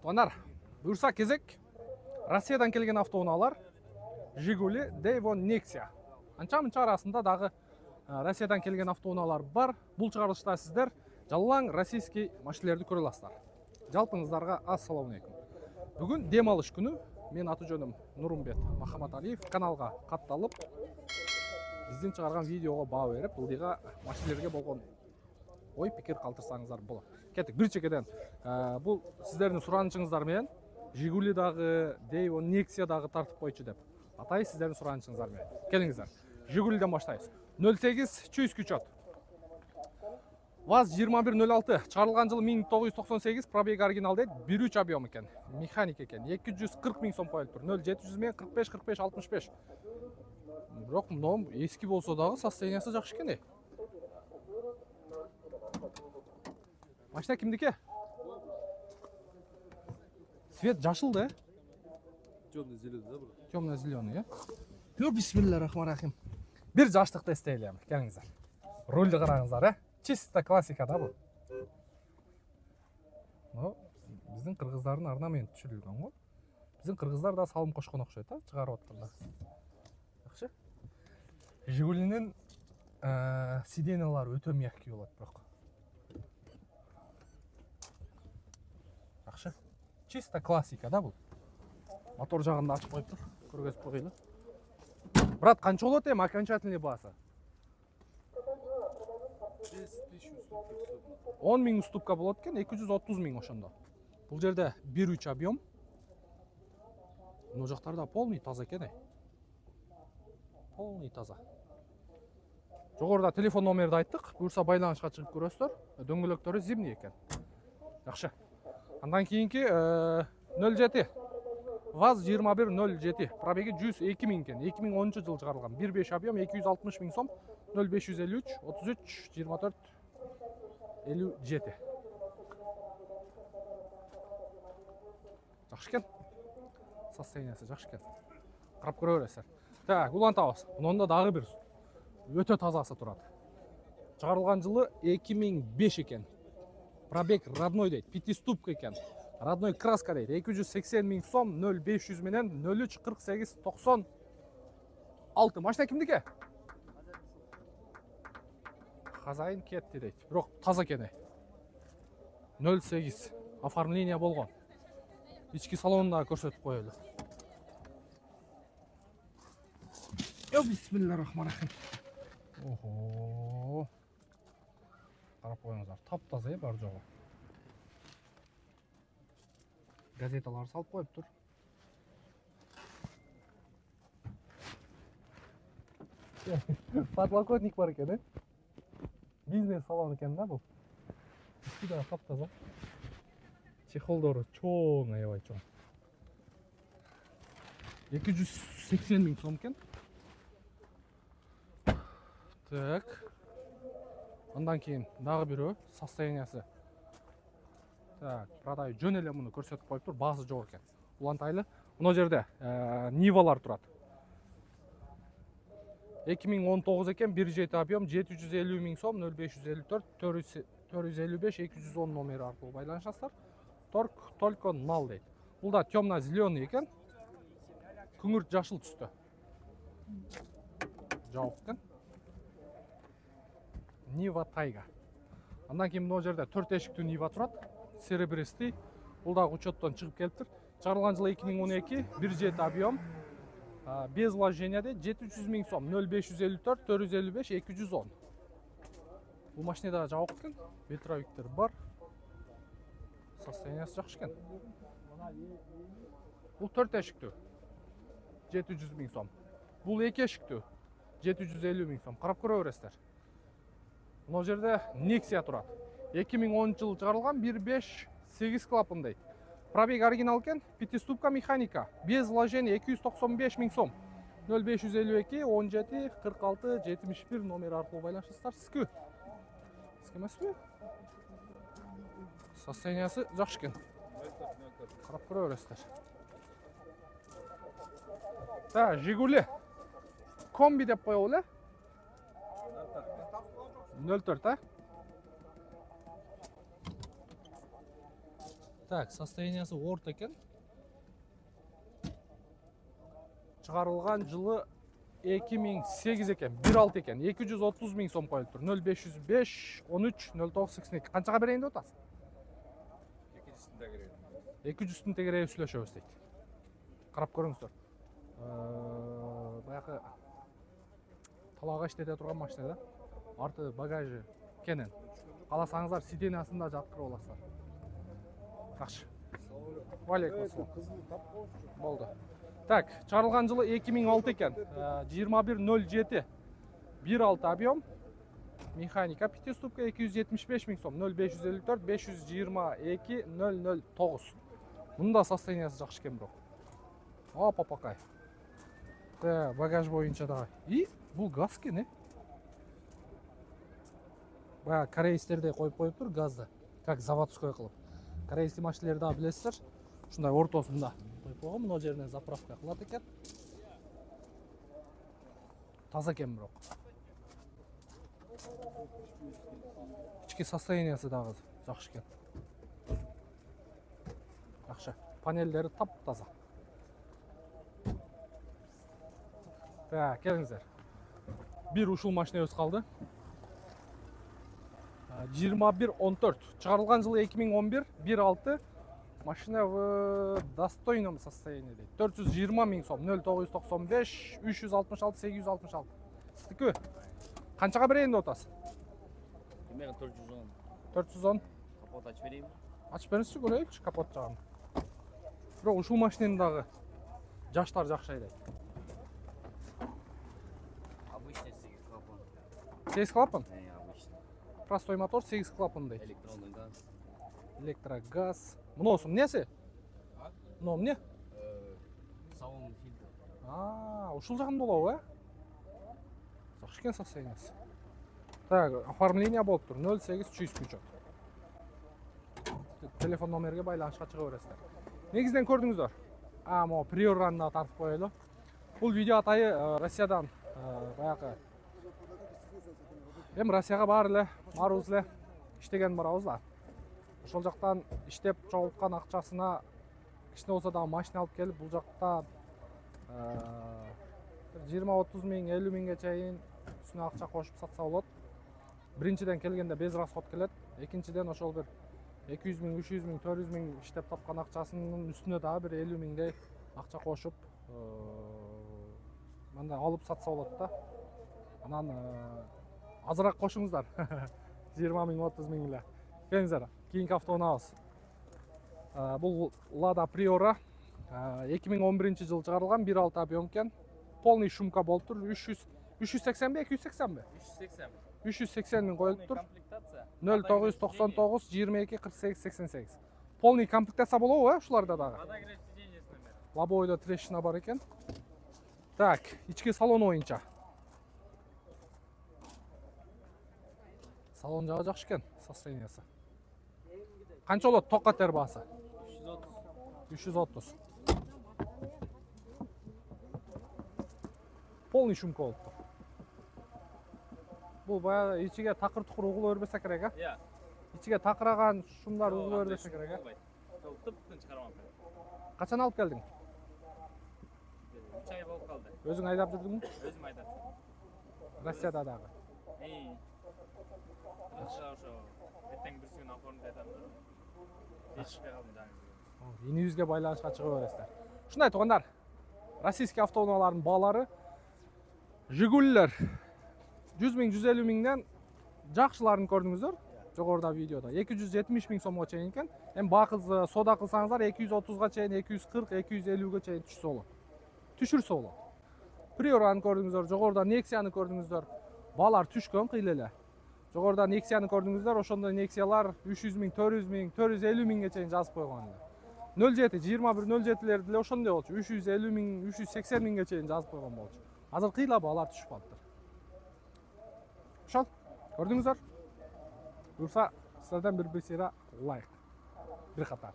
Туғандар, бұйырса кезек Россиядан келген автоунаалар Жигули, Дейвон, Nexia. Анча-мынча арасында дағы Россиядан келген автоунаалар бар. Бұл шығарылышта сіздер жалаң российский машинелерді көре аласыздар. Жалпыңыздарға ассалаумалейкум. Бүгін демалыш күні. Мен аты жөнім Нұрымбет Махаматалиев. Каналға қатталып, бізден шығарған видеоға баға беріп, бұлдыға машинелерге болған ой пікір қалтырсаңыздар болады. Кеттік, біріншіден бұл сіздердің сұранышыңыздармен Жигулидағы, Дейвон, Nexia-дағы тартып қойшы деп. Атай сіздердің сұранышыңыздармен. Келіңіздер. Жигулиден баштайыз. 08 чуйс күчет. ВАЗ-2106 шығарылған жылы 1998, пробег оригинал дейді, 1.3 объем екен, механик екен, 240 000 сом қойылып тұр, 0-700 мен 45-65. Жоқ, мұным ескі болса дағы состояниясы жақсы екен. Машина кімдіке? Свет жашылды, Темно-зеленый, да, бро? Темно-зеленый, Бисмиллахиррахманиррахим. Bir жаштықты істейлем, келіңіздер. Рөлді қараңыздар, Чисто классика да бұл. Біздің қырғыздардың арнамен түшірілген ғой. Біздің қырғыздар да салым қошқан оқшайды, шығарып отырды. Жақсы. Жигулинің сиденялары өте мягкий болады, бірақ. Жақсы. Чисто классика да бұл. Мотор жағында ашып қойып тұр. Көргізіп қойылы. Брат, қанша болады окончательный басы? 10 000 уступка болады екен, 230 000 ошондо. Бұл жерде 1.3 объем. Мына жақтарда полный таза екен. Полный таза. Жоғарыда телефон номерді айттық. Бұйырса байланышқа шығып көресіздер. Дөңгелектері зимний екен. Жақсы. Андан кейінгі 07. ВАЗ-2107. Пробеги 102 000 екен. 2010 жыл шығарылған. 1.5 объем, 260 000 сом. 0553 33 24 57. Жақсы екен. Состояниясы жақсы екен. Қарап көре бересіздер. Так, улан табыз. Мұнда дағы бір өте тазасы тұрады. Шығарылған жылы 2005 екен. Пробег родной дейді, пятиступка екен. Родной краска дейді, 280 000 сом, 0500 менен 03 48 96. Машина кімдіке? Хазайын кетті дейді. Бірақ таза кені. 08. Оформление болған. Ички салонында көрсетіп қойылы. Бисмиллахиррахманиррахим. Охо. Қарап қойыңыздар. Тап-таза бар жоғы. Газеталар салып қойып тұр. Подлокотник бар екен, Бизнес салон екен да бұл. Сюда тап-таза. Чехолдары чоң, аябай чоң. 280 000 сом екен. Так. Ondan кейін дағы бирөө состояниясы. Так, продаю жөн эле муну көрсөтүп коюп тур, баасы жок экен. Улантайлы. Мына жерде Нивалар турат. 2019 екен, 1.7 объем, 750 000 сом, 0554 455 210 номері арқылы байланышасыздар. Торг только нал дейді. Бұл да темно-зеленый екен. Күңгірт жашыл түсті. Жауып екен. Нива Тайга. Андан кейін мына жерде 4 эшиктүү Нива турат. Серебристый. Бұл да учеттан шығып келіптір. Шығарылған жылы 2012, 1.7 объем. Без вложения де 700 000 сом, 0554 455 210. Бұл машинада жауық екен, ветровиктер бар. Состояниясы жақсы екен. Бұл 4 эшиктүү, 700 000 сом. Бұл 2 эшиктүү, 750 000 сом. Қарап көре бересіздер. Мына жерде Nexia турат. 2010 жыл шығарылған 1.5 8 клапан дейді. Пробег оригинал екен, пятиступка механика. Без вложения 295 000 сом. 0552 17 46 71 номер арқылы байланышасыздар. Сізгі емес пе? Состояниясы жақсы екен. Қарап көре бересіздер. Та, Жигули. Комби деп қойылы. 04, Так, состояниясы орта екен. Шығарылған жылы 2008 екен, 1.6 екен, 230 000 сом қойылып тұр. 0505 13 0982. Қаншаға берейін деп отырсыз? 200-тің тегерейі сөйлешеміз дейді. Қарап көріңіздер. Баяғы талаға іштете тұрған машина да. Арты багажы кенен. Қаласаңыздар сидениясында жатқырып оласыздар. Жақсы. Валейкум ассалам. Болды. Так, шығарылған жылы 2006 екен. 2107 1.6 объем. Механика пятиступка 275 000 сом. 0554 522 009. Мұнда состояниясы жақсы екен бро. Опа покай. Багаж бойынша да. И бұл газ екен, е? Бая корейстерде қойып тұр газды. Как заводской қылып. Корейский машиналерді да білесіздер. Шундай ортосында қойып қойған, мына жеріне заправка қылады екен. Таза екен бро. Ішкі состояниясы дағы жақсы екен. Жақсы. Панелдері тап-таза. Келіңіздер. Bir ушул машина өз қалды. 2114. Шығарылған жылы 2011 1.6. Машина в достойном состоянии. 420 000 сом. 0995 366 866. Сіздікі? Қаншаға берейін деп отырсыз? Мен 410. 410. Капот açıp vereyim. Açıp беріңізші көрейікші капот жағын. Бірақ ушул машинендағы жаштар жақсы айдайды. Обычный 8 клапан. 8 клапан? Обычный. Простой мотор 8 клапан дейді. Электронный газ. Электрогаз. Мұносы несі? Мұны не? Салон фильтр. Ушул жағын болау, ә? Жақсы екен состояниясы. Так, оформление болып тұр. 08300 бюджет. Телефон номерге байланышқа шыға бересіздер. Негізден көрдіңіздер. Мо приораны да тартып қойылы. Бұл видео атайы Россиядан баяғы. Россияға барылы, марузлы, іштеген барауызла. Ошол жақтан іштеп жоғылтқан ақшасына кішіне болса да машина алып келіп, бұл жақта 20-30 000, 50 000-ге чейін үстіне ақша қошып сатса болады. Біріншіден келгенде без расход келеді. Екіншіден ошол бір 200 000, 300 000, 400 000 іштеп тапқан ақшасының үстіне да бір 50 000-дей ақша қошып мында алып сатса болады да. Анан азырақ қошыңыздар. 20 000, 30 000-лі. Келіңіздер, кейінгі автоны алыз. Бұл Lada Priora 2011 жыл шығарылған 1.6 объем кен. Полный шумка болып тұр. 380 бе, 280 бе? 380. 380 000 қойылып тұр. Комплектация. 0999 22 48 88. Полный комплектация болу, шуларда дағы. Подогрев сиденьесіне. Лобойда трещина бар екен. Так, içki салон ойынша. Салон жағы жақсы екен, состояниясы. Қанша олады тоққа тер басы? 330. Полный шумка болып тұр. Бұл бая içiге тақыр-тұқыр ұғылы өрбесе керек, Иә. İçiге тақыраған шумдар ұғылы өрбесе керек. Тып-тын шығармам. Қашан алып келдің? 3 ай болып қалды. Өзің айдап жүрдің бі? Өзім айдап. Россияда дағы. Ертең бір күн оформды айтамын. Ешқай қалдым жаңағы. Еніңізге байланышқа шығып өресіздер. Шындай туғандар, российский автоуналардың балары Жигулилер 100 000, 150 000-ден жақшыларын көрдіңіздер. Жоғарыда видеода 270 000 сомға чейін екен. Бақыз сода қылсаңыздар 230-ға чейін, 240, 250-ге чейін түшірсе болады. Түшірсе болады. Приораны көрдіңіздер, жоғарыда Nexia-ны көрдіңіздер. Балар түшкен қилелі. Жоғарыда Nexia-ны көрдіңіздер, ошонда Nexia-лар 300 000, 400 000, 450 000-ге чейін жазып қойған. 07, 21-07-лерді ошондай болчу. 350 000, 380 000-ге чейін жазып қойған болчу. Азыр қийла балар түшіп қалыптыр. Ошол, көрдіңіздер? Бұйырса, сіздерден бір сыйра лайк. Bir қатар.